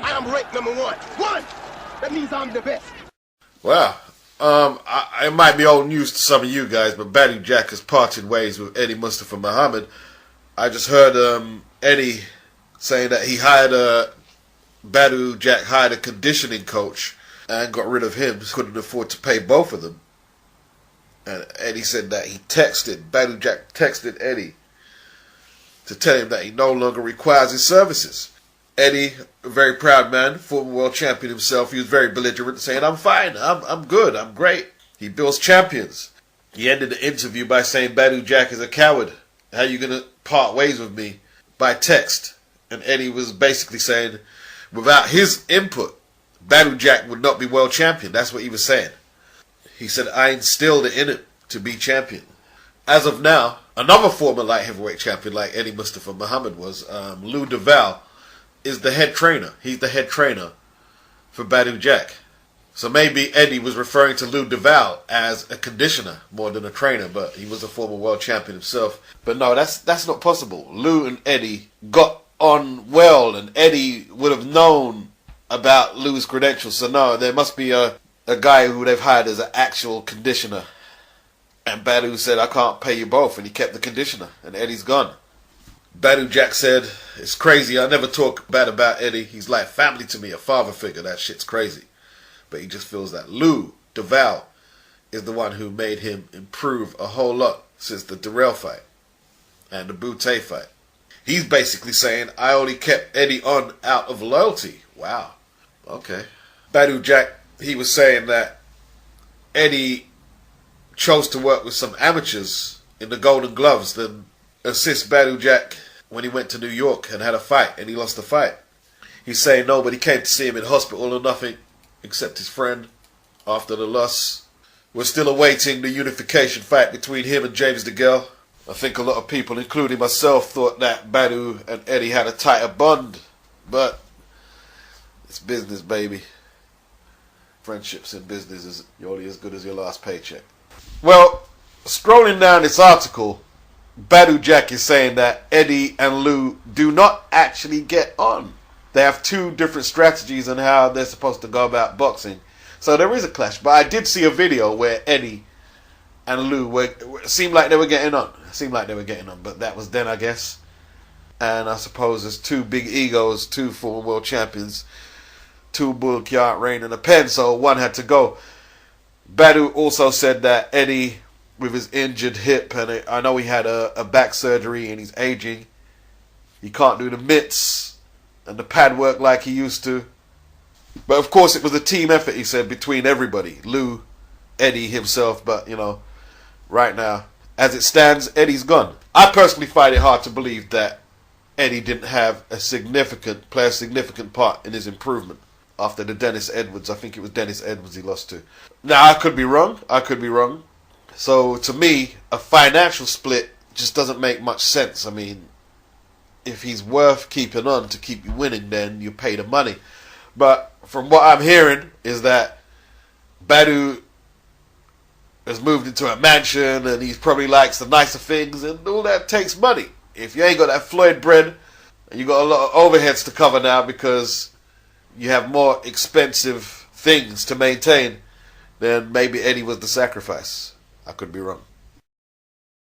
I am ranked number one. One! That means I'm the best. Well, it might be old news to some of you guys, but BADOU Jack has parted ways with Eddie Mustafa Muhammad. I just heard Eddie saying that he hired BADOU Jack hired a conditioning coach and got rid of him. Couldn't afford to pay both of them. And Eddie said that BADOU Jack texted Eddie to tell him that he no longer requires his services. Eddie, a very proud man, former world champion himself, he was very belligerent, saying, I'm fine, I'm good, I'm great. He builds champions. He ended the interview by saying BADOU Jack is a coward. How you going to part ways with me? By text. And Eddie was basically saying, without his input, BADOU Jack would not be world champion. That's what he was saying. He said, I instilled it in him to be champion. As of now, another former light heavyweight champion like Eddie Mustafa Muhammad was, Lou DeVal, is the head trainer. He's the head trainer for BADOU Jack. So maybe Eddie was referring to Lou DeVal as a conditioner more than a trainer, but he was a former world champion himself. But no, that's not possible. Lou and Eddie got on well, and Eddie would have known about Lou's credentials. So no, there must be a guy who they've hired as an actual conditioner. And BADOU said, I can't pay you both, and he kept the conditioner, and Eddie's gone. BADOU Jack said, it's crazy, I never talk bad about Eddie. He's like family to me, a father figure. That shit's crazy. But he just feels that Lou DeVal is the one who made him improve a whole lot since the Darrell fight and the Butte fight. He's basically saying, I only kept Eddie on out of loyalty. Wow. Okay. BADOU Jack, he was saying that Eddie chose to work with some amateurs in the Golden Gloves, then assist BADOU Jack when he went to New York and had a fight, and he lost the fight. He's saying nobody came to see him in hospital or nothing, except his friend, after the loss. We're still awaiting the unification fight between him and James DeGale. I think a lot of people, including myself, thought that BADOU and Eddie had a tighter bond, but it's business, baby. Friendships in business is only as good as your last paycheck. Well, scrolling down this article, BADOU Jack is saying that Eddie and Lou do not actually get on. They have two different strategies on how they're supposed to go about boxing. So there is a clash. But I did see a video where Eddie and Lou seemed like they were getting on. But that was then, I guess. And I suppose there's two big egos, two former world champions. Two bull can't reign in a pen, so one had to go. BADOU also said that Eddie, with his injured hip, and I know he had a back surgery and he's aging, he can't do the mitts and the pad work like he used to. But of course it was a team effort, he said, between everybody. Lou, Eddie himself, but you know, right now, as it stands, Eddie's gone. I personally find it hard to believe that Eddie didn't have play a significant part in his improvement after the Dennis Edwards. I think it was Dennis Edwards he lost to. Now, I could be wrong. So, to me, a financial split just doesn't make much sense. I mean, if he's worth keeping on to keep you winning, then you pay the money. But from what I'm hearing is that BADOU has moved into a mansion and he probably likes the nicer things, and all that takes money. If you ain't got that Floyd bread, and you got a lot of overheads to cover now because you have more expensive things to maintain, then maybe Eddie was the sacrifice. I could be wrong.